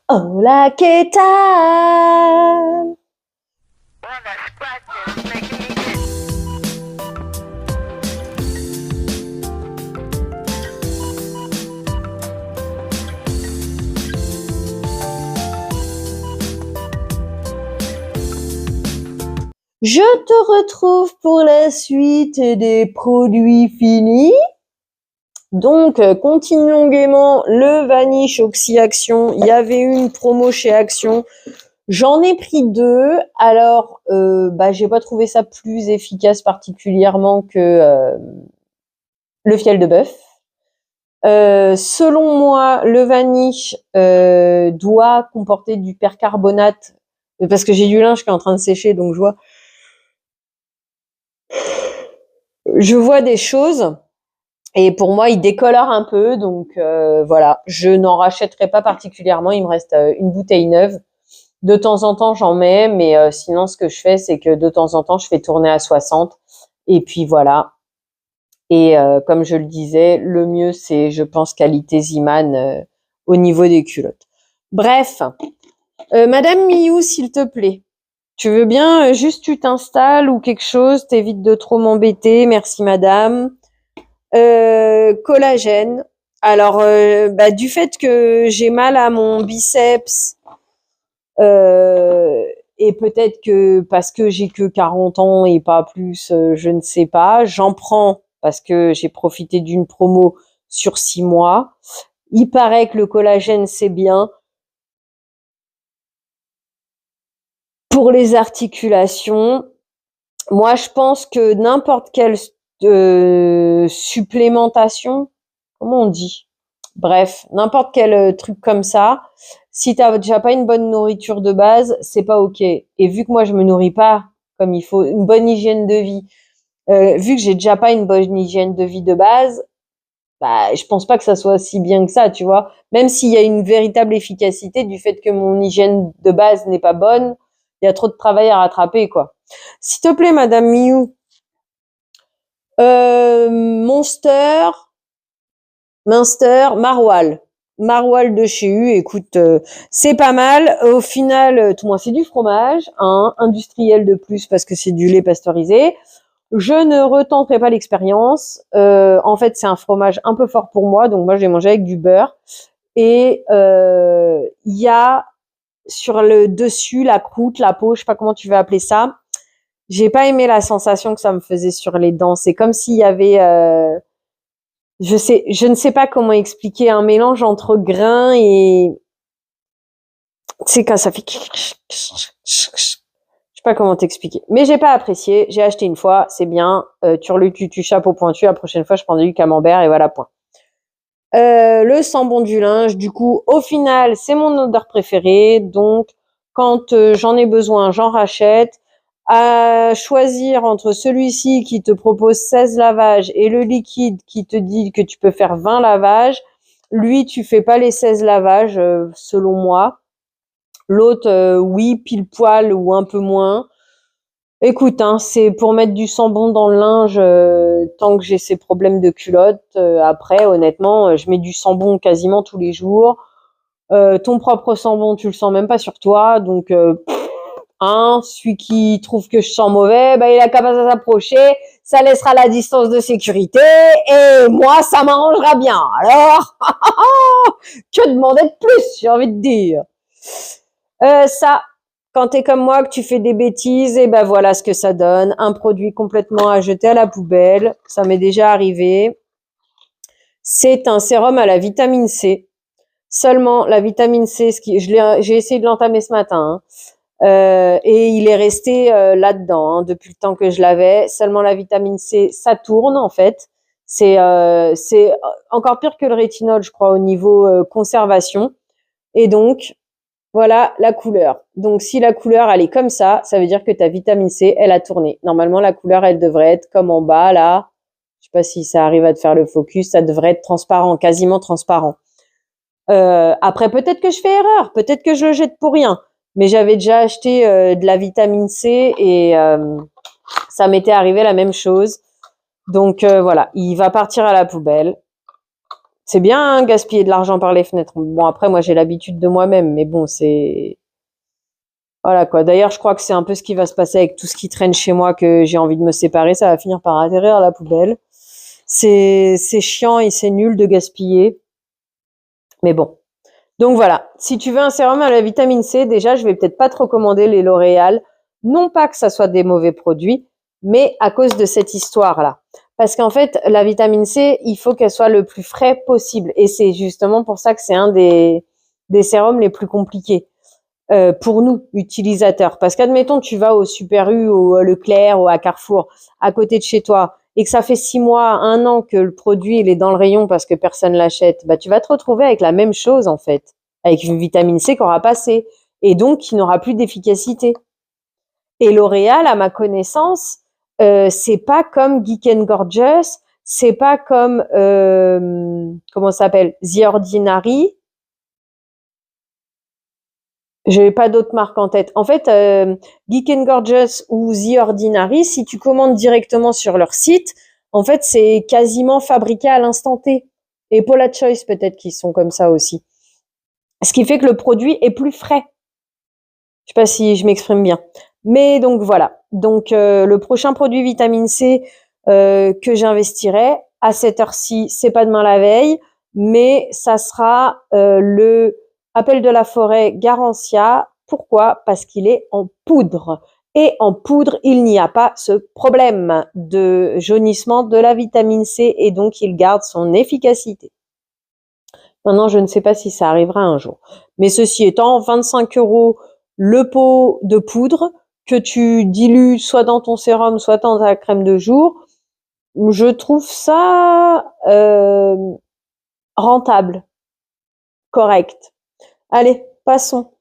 Hola, ¿qué tal? Je te retrouve pour la suite des produits finis. Donc, continuons gaiement le Vanish Oxy Action. Il y avait une promo chez Action. J'en ai pris 2. Alors, j'ai pas trouvé ça plus efficace particulièrement que le fiel de bœuf. Selon moi, le Vanish doit comporter du percarbonate parce que j'ai du linge qui est en train de sécher, donc je vois des choses. Et pour moi, il décolore un peu, donc voilà. Je n'en rachèterai pas particulièrement. Il me reste une bouteille neuve. De temps en temps, j'en mets, mais sinon, ce que je fais, c'est que de temps en temps, je fais tourner à 60. Et puis voilà. Et comme je le disais, le mieux, c'est, je pense, qualité Ziman au niveau des culottes. Bref, Madame Miou, s'il te plaît, tu veux bien juste tu t'installes ou quelque chose, t'évites de trop m'embêter. Merci, Madame. Collagène. Alors, du fait que j'ai mal à mon biceps, et peut-être que parce que j'ai que 40 ans et pas plus, je ne sais pas, j'en prends parce que j'ai profité d'une promo sur 6 mois. Il paraît que le collagène, c'est bien pour les articulations. Moi, je pense que n'importe quelle supplémentation, comment on dit? Bref, n'importe quel truc comme ça, si t'as déjà pas une bonne nourriture de base, c'est pas ok. Et vu que moi je me nourris pas comme il faut, une bonne hygiène de vie, vu que j'ai déjà pas une bonne hygiène de vie de base, je pense pas que ça soit si bien que ça, tu vois. Même s'il y a une véritable efficacité du fait que mon hygiène de base n'est pas bonne, il y a trop de travail à rattraper, quoi. S'il te plaît, Madame Miou, Monster, Minster, Maroilles. Maroilles de chez U, écoute, c'est pas mal. Au final, tout moi c'est du fromage, hein, industriel de plus parce que c'est du lait pasteurisé. Je ne retenterai pas l'expérience. En fait, c'est un fromage un peu fort pour moi, donc moi je vais manger avec du beurre. Et il y a sur le dessus la croûte, la peau, je sais pas comment tu veux appeler ça. J'ai pas aimé la sensation que ça me faisait sur les dents. C'est comme s'il y avait je ne sais pas comment expliquer un mélange entre grain et c'est quand ça fait je sais pas comment t'expliquer. Mais j'ai pas apprécié, j'ai acheté une fois, c'est bien, turlututu chapeau pointu, la prochaine fois je prends du camembert et voilà point. Le sambon du linge, du coup, au final, c'est mon odeur préférée, donc quand j'en ai besoin, j'en rachète. À choisir entre celui-ci qui te propose 16 lavages et le liquide qui te dit que tu peux faire 20 lavages, lui, tu fais pas les 16 lavages, selon moi. L'autre, oui, pile poil ou un peu moins. Écoute, hein, c'est pour mettre du sambon dans le linge tant que j'ai ces problèmes de culotte. Après, honnêtement, je mets du sambon quasiment tous les jours. Ton propre sambon, tu le sens même pas sur toi, donc celui qui trouve que je sens mauvais, il a qu'à pas s'approcher, ça laissera la distance de sécurité et moi, ça m'arrangera bien. Alors, que demander de plus, j'ai envie de dire. Ça, quand t'es comme moi, que tu fais des bêtises, et voilà ce que ça donne. Un produit complètement à jeter à la poubelle. Ça m'est déjà arrivé. C'est un sérum à la vitamine C. Seulement, la vitamine C, j'ai essayé de l'entamer ce matin, et il est resté là-dedans, hein, depuis le temps que je l'avais. Seulement, la vitamine C, ça tourne, en fait. C'est encore pire que le rétinol, je crois, au niveau conservation. Et donc, voilà la couleur. Donc, si la couleur, elle est comme ça veut dire que ta vitamine C, elle a tourné. Normalement, la couleur, elle devrait être comme en bas, là. Je sais pas si ça arrive à te faire le focus. Ça devrait être transparent, quasiment transparent. Après, peut-être que je fais erreur. Peut-être que je le jette pour rien. Mais j'avais déjà acheté de la vitamine C et ça m'était arrivé la même chose. Donc, voilà. Il va partir à la poubelle. C'est bien, hein, gaspiller de l'argent par les fenêtres. Bon, après, moi, j'ai l'habitude de moi-même, mais bon, c'est... Voilà, quoi. D'ailleurs, je crois que c'est un peu ce qui va se passer avec tout ce qui traîne chez moi, que j'ai envie de me séparer. Ça va finir par atterrir à la poubelle. C'est chiant et c'est nul de gaspiller. Mais bon. Donc voilà. Si tu veux un sérum à la vitamine C, déjà, je vais peut-être pas te recommander les L'Oréal. Non pas que ça soit des mauvais produits, mais à cause de cette histoire-là. Parce qu'en fait, la vitamine C, il faut qu'elle soit le plus frais possible. Et c'est justement pour ça que c'est un des sérums les plus compliqués pour nous, utilisateurs. Parce qu'admettons, tu vas au Super U, au Leclerc, ou à Carrefour, à côté de chez toi, et que ça fait 6 mois, 1 an que le produit il est dans le rayon parce que personne l'achète, bah, tu vas te retrouver avec la même chose, en fait. Avec une vitamine C qui aura passé. Et donc, qui n'aura plus d'efficacité. Et L'Oréal, à ma connaissance, c'est pas comme Geek and Gorgeous, c'est pas comme comment ça s'appelle, The Ordinary. J'ai pas d'autres marques en tête. En fait, Geek and Gorgeous ou The Ordinary, si tu commandes directement sur leur site, en fait, c'est quasiment fabriqué à l'instant T. Et Paula Choice, peut-être qu'ils sont comme ça aussi. Ce qui fait que le produit est plus frais. Je sais pas si je m'exprime bien. Mais donc voilà. Donc le prochain produit vitamine C que j'investirai à cette heure-ci, c'est pas demain la veille, mais ça sera le Appel de la forêt Garancia. Pourquoi? Parce qu'il est en poudre. Et en poudre, il n'y a pas ce problème de jaunissement de la vitamine C et donc il garde son efficacité. Maintenant, je ne sais pas si ça arrivera un jour. Mais ceci étant, 25 € le pot de poudre que tu dilues soit dans ton sérum, soit dans ta crème de jour, je trouve ça rentable, correct. Allez, passons.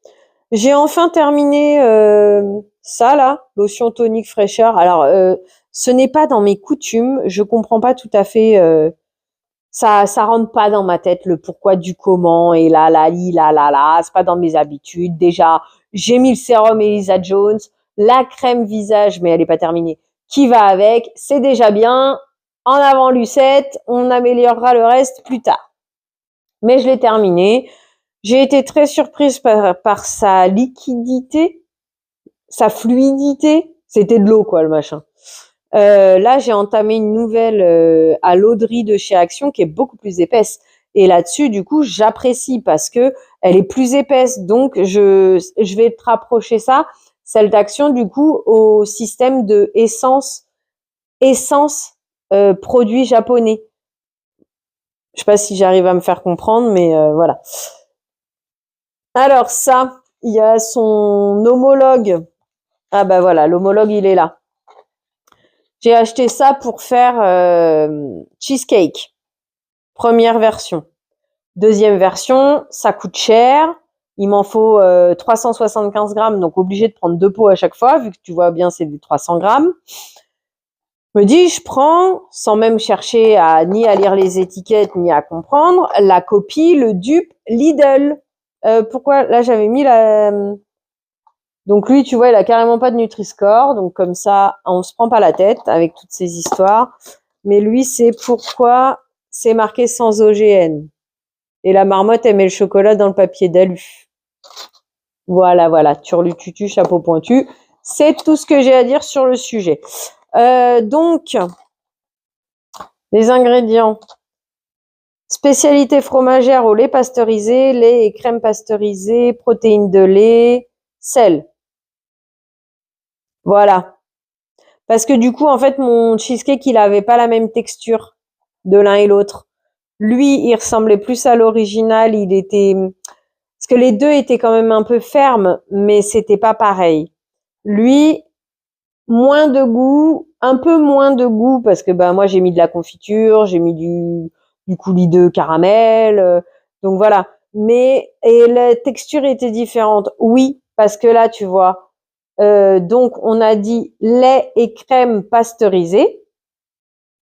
J'ai enfin terminé ça là, lotion tonique fraîcheur. Alors, ce n'est pas dans mes coutumes. Je comprends pas tout à fait. Ça rentre pas dans ma tête le pourquoi du comment et là, c'est pas dans mes habitudes. Déjà, j'ai mis le sérum Elisa Jones, la crème visage, mais elle est pas terminée, qui va avec. C'est déjà bien. En avant Lucette, on améliorera le reste plus tard. Mais je l'ai terminé. J'ai été très surprise par sa liquidité, sa fluidité. C'était de l'eau, quoi, le machin. Là, j'ai entamé une nouvelle à l'Audry de chez Action qui est beaucoup plus épaisse. Et là-dessus, du coup, j'apprécie parce que elle est plus épaisse. Donc, je vais te rapprocher ça, celle d'Action, du coup, au système de essence produit japonais. Je sais pas si j'arrive à me faire comprendre, mais voilà. Alors ça, il y a son homologue. Ah bah voilà, l'homologue, il est là. J'ai acheté ça pour faire cheesecake. Première version. Deuxième version, ça coûte cher. Il m'en faut 375 grammes, donc obligé de prendre 2 pots à chaque fois, vu que tu vois bien, c'est du 300 grammes. Je me dis, je prends, sans même chercher ni à lire les étiquettes, ni à comprendre, la copie, le dupe Lidl. Pourquoi? Là, j'avais mis la... Donc lui, tu vois, il a carrément pas de Nutri-Score, donc comme ça, on se prend pas la tête avec toutes ces histoires. Mais lui, c'est pourquoi c'est marqué sans OGM. Et la marmotte, elle met le chocolat dans le papier d'alu. Voilà, turlututu, chapeau pointu. C'est tout ce que j'ai à dire sur le sujet. Donc, les ingrédients. Spécialité fromagère au lait pasteurisé, lait et crème pasteurisée, protéines de lait, sel. Voilà. Parce que du coup, en fait, mon cheesecake, il avait pas la même texture de l'un et l'autre. Lui, il ressemblait plus à l'original. Il était, parce que les deux étaient quand même un peu fermes, mais c'était pas pareil. Lui, moins de goût, un peu moins de goût parce que bah moi j'ai mis de la confiture, j'ai mis du coulis de caramel, donc voilà. Mais et la texture était différente. Oui, parce que là tu vois. Donc, on a dit lait et crème pasteurisée,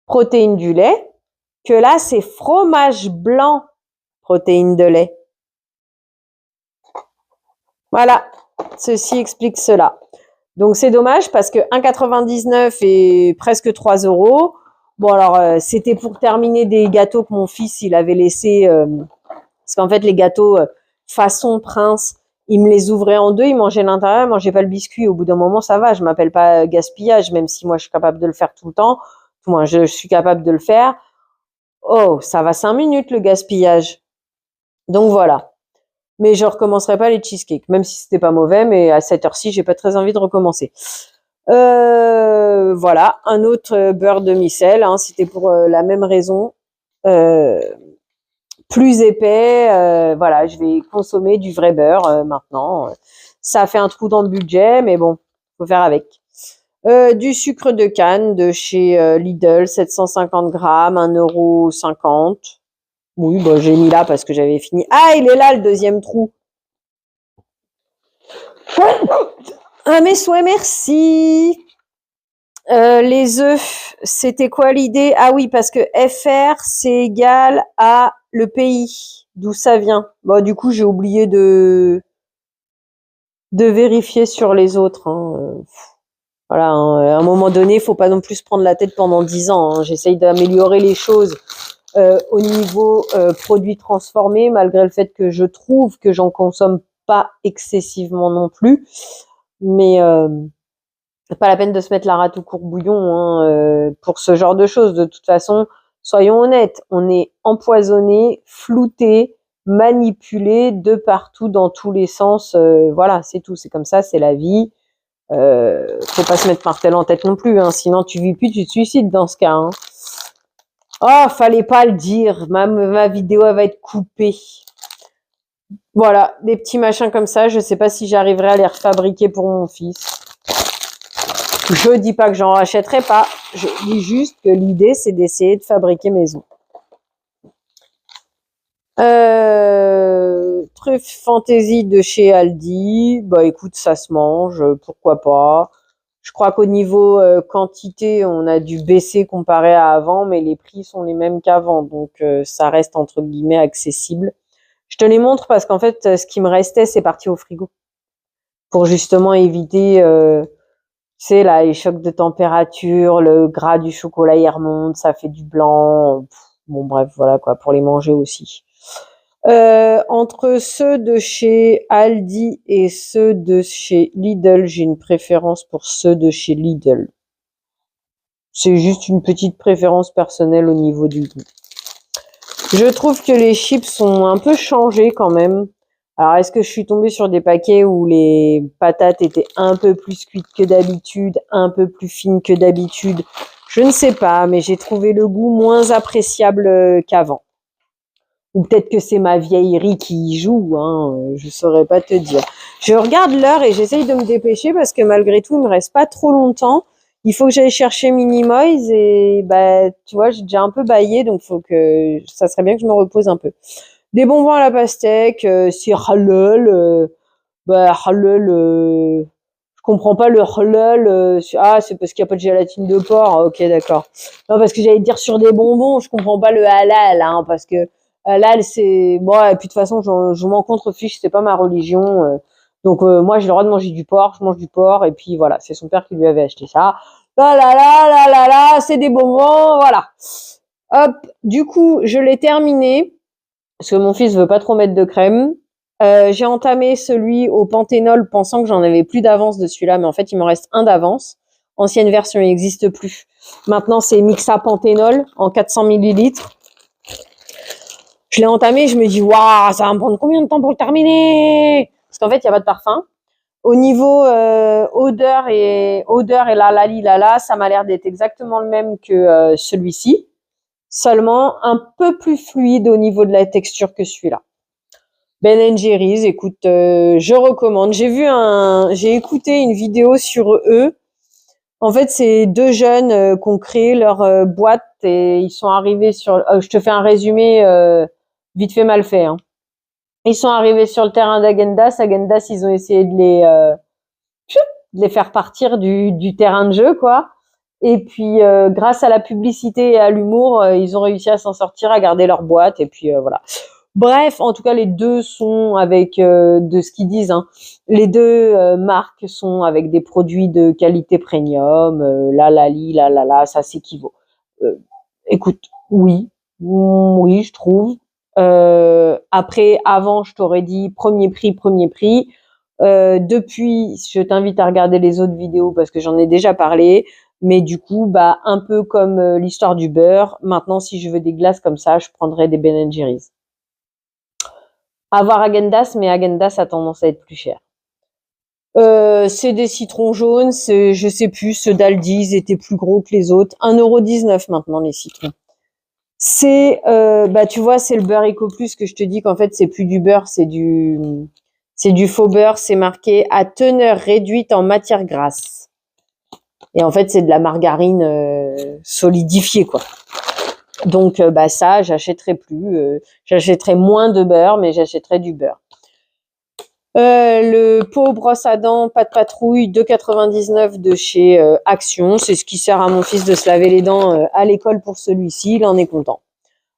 protéines du lait, que là, c'est fromage blanc, protéines de lait. Voilà, ceci explique cela. Donc, c'est dommage parce que 1,99 et presque 3 €, Bon, alors, c'était pour terminer des gâteaux que mon fils, il avait laissé, parce qu'en fait, les gâteaux façon prince, il me les ouvrait en deux, il mangeait l'intérieur, il mangeait pas le biscuit. Au bout d'un moment, ça va, je m'appelle pas gaspillage, même si moi, je suis capable de le faire tout le temps. Moi, je suis capable de le faire. Oh, ça va 5 minutes, le gaspillage. Donc, voilà. Mais je recommencerai pas les cheesecakes, même si c'était pas mauvais, mais à cette heure-ci, j'ai pas très envie de recommencer. Voilà, un autre beurre demi-sel, hein, c'était pour la même raison. Euh, Plus épais, voilà, je vais consommer du vrai beurre maintenant. Ça fait un trou dans le budget, mais bon, faut faire avec. Du sucre de canne de chez Lidl, 750 grammes, 1,50 €. Oui, bon, j'ai mis là parce que j'avais fini. Ah, il est là, le deuxième trou. Ah, mes souhaits, merci. Les œufs, c'était quoi l'idée? Ah oui, parce que FR, c'est égal à le pays, d'où ça vient. Bon, du coup, j'ai oublié de vérifier sur les autres. Hein. Voilà, hein. À un moment donné, il faut pas non plus se prendre la tête pendant 10 ans. Hein. J'essaye d'améliorer les choses au niveau produits transformés, malgré le fait que je trouve que j'en consomme pas excessivement non plus. Mais c'est pas la peine de se mettre la rate au courbouillon hein, pour ce genre de choses. De toute façon, soyons honnêtes, on est empoisonné, flouté, manipulé de partout, dans tous les sens. Voilà, c'est tout. C'est comme ça, c'est la vie. Faut pas se mettre martel en tête non plus, hein, sinon tu vis plus, tu te suicides dans ce cas. Hein. Oh, fallait pas le dire. Ma vidéo elle va être coupée. Voilà, des petits machins comme ça. Je sais pas si j'arriverai à les refabriquer pour mon fils. Je dis pas que j'en rachèterai pas. Je dis juste que l'idée, c'est d'essayer de fabriquer maison. Truffe fantaisie de chez Aldi. Bah écoute, ça se mange, pourquoi pas. Je crois qu'au niveau quantité, on a dû baisser comparé à avant, mais les prix sont les mêmes qu'avant, donc ça reste entre guillemets accessible. Je te les montre parce qu'en fait, ce qui me restait, c'est parti au frigo pour justement éviter tu sais, là, les chocs de température, le gras du chocolat, il remonte, ça fait du blanc. Bon, bref, voilà, quoi, pour les manger aussi. Entre ceux de chez Aldi et ceux de chez Lidl, j'ai une préférence pour ceux de chez Lidl. C'est juste une petite préférence personnelle au niveau du goût. Je trouve que les chips sont un peu changés quand même. Alors, est-ce que je suis tombée sur des paquets où les patates étaient un peu plus cuites que d'habitude, un peu plus fines que d'habitude? Je ne sais pas, mais j'ai trouvé le goût moins appréciable qu'avant. Ou peut-être que c'est ma vieillerie qui y joue, hein, je saurais pas te dire. Je regarde l'heure et j'essaye de me dépêcher parce que malgré tout, il me reste pas trop longtemps. Il faut que j'aille chercher Minimoys et bah tu vois, j'ai déjà un peu bâillé, donc faut que ça serait bien que je me repose un peu. Des bonbons à la pastèque, c'est halal, halal, je comprends pas le halal, c'est parce qu'il n'y a pas de gélatine de porc, ok d'accord. Non, parce que j'allais dire sur des bonbons, je comprends pas le halal, hein, parce que halal c'est, bon, et puis de toute façon, je m'en contrefiche, c'est pas ma religion, donc moi j'ai le droit de manger du porc, je mange du porc, et puis voilà, c'est son père qui lui avait acheté ça. C'est des bonbons, voilà. Hop, du coup, je l'ai terminé parce que mon fils veut pas trop mettre de crème. J'ai entamé celui au panthénol pensant que j'en avais plus d'avance de celui-là, mais en fait, il me reste un d'avance. Ancienne version, il n'existe plus. Maintenant, c'est Mixa Panthénol en 400 millilitres. Je l'ai entamé, je me dis, waouh, ça va me prendre combien de temps pour le terminer? Parce qu'en fait, il n'y a pas de parfum. Au niveau odeur et lala, ça m'a l'air d'être exactement le même que celui-ci. Seulement un peu plus fluide au niveau de la texture que celui-là. Ben Jerry's, écoute, je recommande. J'ai écouté une vidéo sur eux. En fait, c'est deux jeunes qui ont créé leur boîte et ils sont arrivés sur. Je te fais un résumé vite fait mal fait. Hein. Ils sont arrivés sur le terrain d'Agendas. Agendas, ils ont essayé de les faire partir du terrain de jeu, quoi. Et puis, grâce à la publicité et à l'humour, ils ont réussi à s'en sortir, à garder leur boîte. Et puis, voilà. Bref, en tout cas, les deux sont avec, de ce qu'ils disent, hein, les deux marques sont avec des produits de qualité premium, la, ça s'équivaut. Écoute, oui, oui, je trouve. Après, avant, je t'aurais dit premier prix, premier prix. Depuis, je t'invite à regarder les autres vidéos parce que j'en ai déjà parlé. Mais du coup, bah, un peu comme l'histoire du beurre. Maintenant, si je veux des glaces comme ça, je prendrais des Ben Jerry's. Avoir Häagen-Dazs, mais Häagen-Dazs a tendance à être plus cher. C'est des citrons jaunes, je sais plus, ceux d'Aldi, ils étaient plus gros que les autres. 1,19 € maintenant, les citrons. C'est, bah, tu vois, c'est le beurre Eco Plus que je te dis qu'en fait, c'est plus du beurre, c'est du faux beurre. C'est marqué à teneur réduite en matière grasse. Et en fait, c'est de la margarine solidifiée, quoi. Donc, bah, ça, j'achèterai plus. J'achèterai moins de beurre, mais j'achèterai du beurre. Le pot brosse à dents pâte patrouille 2,99 de chez Action. C'est ce qui sert à mon fils de se laver les dents à l'école pour celui-ci. Il en est content.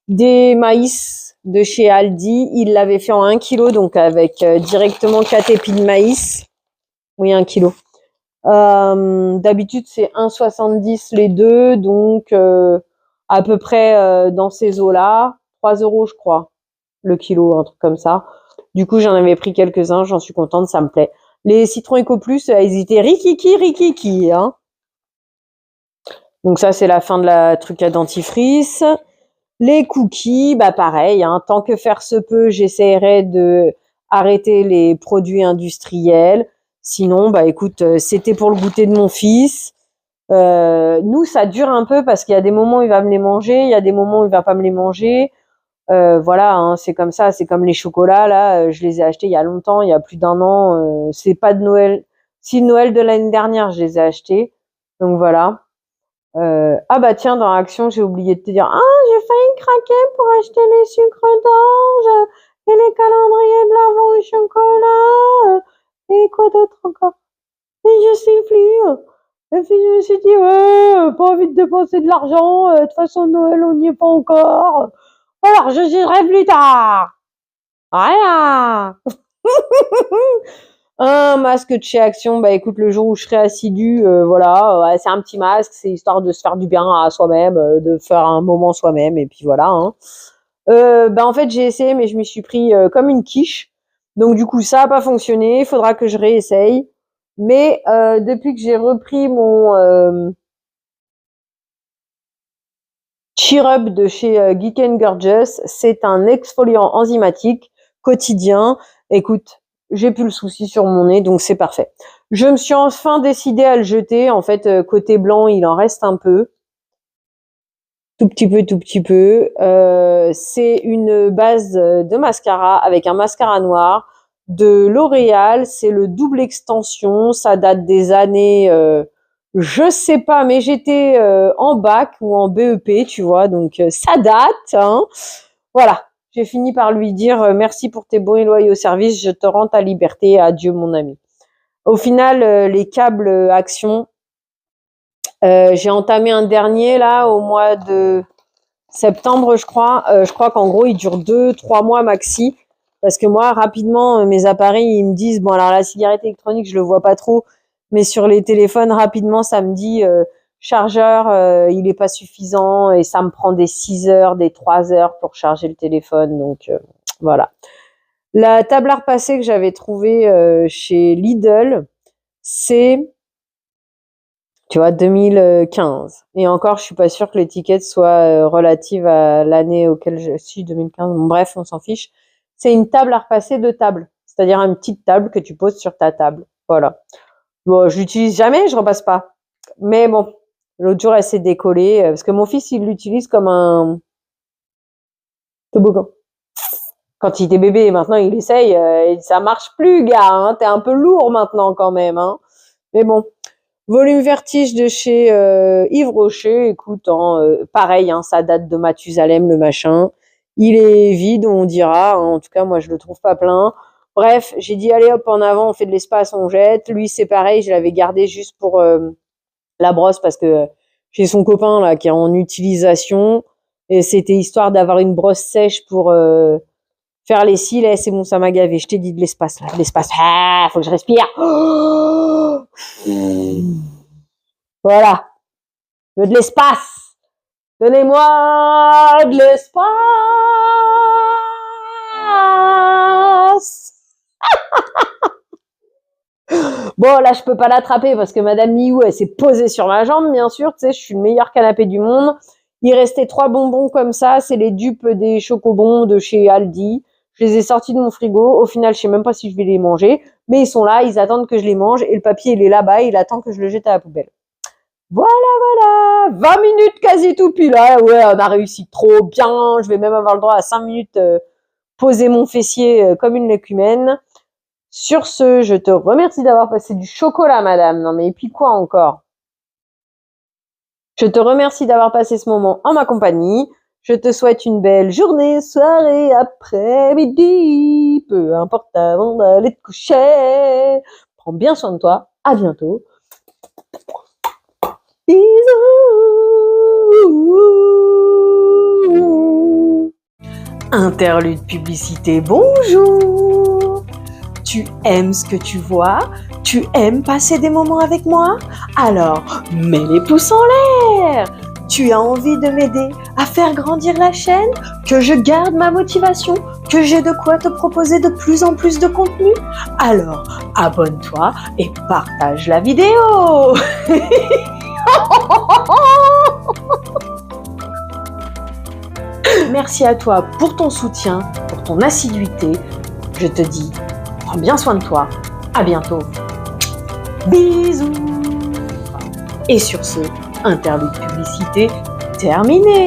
Des maïs de chez Aldi. Il l'avait fait en 1 kg, donc avec directement 4 épis de maïs. Oui, 1 kg. D'habitude, c'est 1,70 les deux, donc à peu près dans ces eaux-là. 3 € je crois, le kilo, un truc comme ça. Du coup, j'en avais pris quelques-uns, j'en suis contente, ça me plaît. Les citrons Eco Plus, ils étaient rikiki, hein. Donc ça, c'est la fin de la truc à dentifrice. Les cookies, bah pareil, hein, tant que faire se peut, j'essaierai de arrêter les produits industriels. Sinon, bah écoute, c'était pour le goûter de mon fils. Nous, ça dure un peu parce qu'il y a des moments où il va me les manger, il y a des moments où il va pas me les manger. Voilà, hein, c'est comme ça, c'est comme les chocolats là. Je les ai achetés il y a longtemps, il y a plus d'1 an. C'est pas de Noël. Si Noël de l'année dernière, je les ai achetés. Donc voilà. Ah bah tiens, dans Action, j'ai oublié de te dire. Ah, j'ai failli craquer pour acheter les sucres d'orge et les calendriers de l'Avent au chocolat. Et quoi d'autre encore? Et je sais plus. Et puis je me suis dit, ouais, pas envie de dépenser de l'argent. De toute façon, Noël, on n'y est pas encore. Alors, je jugerai plus tard. Voilà. Un masque de chez Action, bah écoute, le jour où je serai assidue, voilà, ouais, c'est un petit masque, c'est histoire de se faire du bien à soi-même, de faire un moment soi-même, et puis voilà. Hein. Bah en fait, j'ai essayé, mais je m'y suis pris comme une quiche. Donc du coup, ça n'a pas fonctionné. Il faudra que je réessaye. Mais depuis que j'ai repris mon Cheer Up de chez Geek and Gorgeous, c'est un exfoliant enzymatique quotidien. Écoute, j'ai plus le souci sur mon nez, donc c'est parfait. Je me suis enfin décidée à le jeter. En fait, côté blanc, il en reste un peu. Tout petit peu. C'est une base de mascara avec un mascara noir de L'Oréal. C'est le double extension. Ça date des années, je sais pas, mais j'étais en bac ou en BEP, tu vois. Donc ça date. Hein. Voilà. J'ai fini par lui dire merci pour tes bons et loyaux services. Je te rends ta liberté. Adieu, mon ami. Au final, les câbles Action. J'ai entamé un dernier là au mois de septembre, je crois. Je crois qu'en gros, il dure 2-3 mois maxi. Parce que moi, rapidement, mes appareils, ils me disent, bon, alors la cigarette électronique, je le vois pas trop. Mais sur les téléphones, rapidement, ça me dit, chargeur, il est pas suffisant. Et ça me prend des 6 heures, des 3 heures pour charger le téléphone. Donc, voilà. La table à repasser que j'avais trouvée chez Lidl, c'est... Tu vois, 2015. Et encore, je suis pas sûre que l'étiquette soit relative à l'année auquel je suis, 2015. Bon, bref, on s'en fiche. C'est une table à repasser de table. C'est-à-dire une petite table que tu poses sur ta table. Voilà. Bon, je l'utilise jamais, je repasse pas. Mais bon, l'autre jour, elle s'est décollée. Parce que mon fils, il l'utilise comme un toboggan. Quand il était bébé, maintenant, il essaye. Et ça marche plus, gars. Hein. T'es un peu lourd maintenant, quand même. Hein. Mais bon. Volume Vertige de chez Yves Rocher, écoute, hein, pareil, hein, ça date de Mathusalem, le machin. Il est vide, on dira. Hein, en tout cas, moi, je le trouve pas plein. Bref, j'ai dit, allez hop, en avant, on fait de l'espace, on jette. Lui, c'est pareil, je l'avais gardé juste pour la brosse parce que j'ai son copain là qui est en utilisation. Et c'était histoire d'avoir une brosse sèche pour faire les cils. Eh, c'est bon, ça m'a gavé. Je t'ai dit de l'espace, là, de l'espace. Ah, faut que je respire. Oh voilà. De l'espace. Donnez-moi de l'espace. Bon, là, je peux pas l'attraper parce que Madame Miou, elle s'est posée sur ma jambe, bien sûr. Tu sais, je suis le meilleur canapé du monde. Il restait 3 bonbons comme ça. C'est les dupes des chocobons de chez Aldi. Je les ai sortis de mon frigo. Au final, je sais même pas si je vais les manger. Mais ils sont là, ils attendent que je les mange. Et le papier, il est là-bas. Il attend que je le jette à la poubelle. Voilà, voilà. 20 minutes quasi tout pile. Ouais, on a réussi trop bien. Je vais même avoir le droit à 5 minutes poser mon fessier comme une lécumène. Sur ce, je te remercie d'avoir passé du chocolat, madame. Non, mais et puis quoi encore? Je te remercie d'avoir passé ce moment en ma compagnie. Je te souhaite une belle journée, soirée, après-midi, peu importe avant d'aller te coucher. Prends bien soin de toi. À bientôt. Bisous. Interlude publicité. Bonjour. Tu aimes ce que tu vois? Tu aimes passer des moments avec moi? Alors, mets les pouces en l'air! Tu as envie de m'aider à faire grandir la chaîne? Que je garde ma motivation? Que j'ai de quoi te proposer de plus en plus de contenu? Alors, abonne-toi et partage la vidéo! Merci à toi pour ton soutien, pour ton assiduité. Je te dis, prends bien soin de toi. À bientôt. Bisous. Et sur ce, interlude publicité terminé.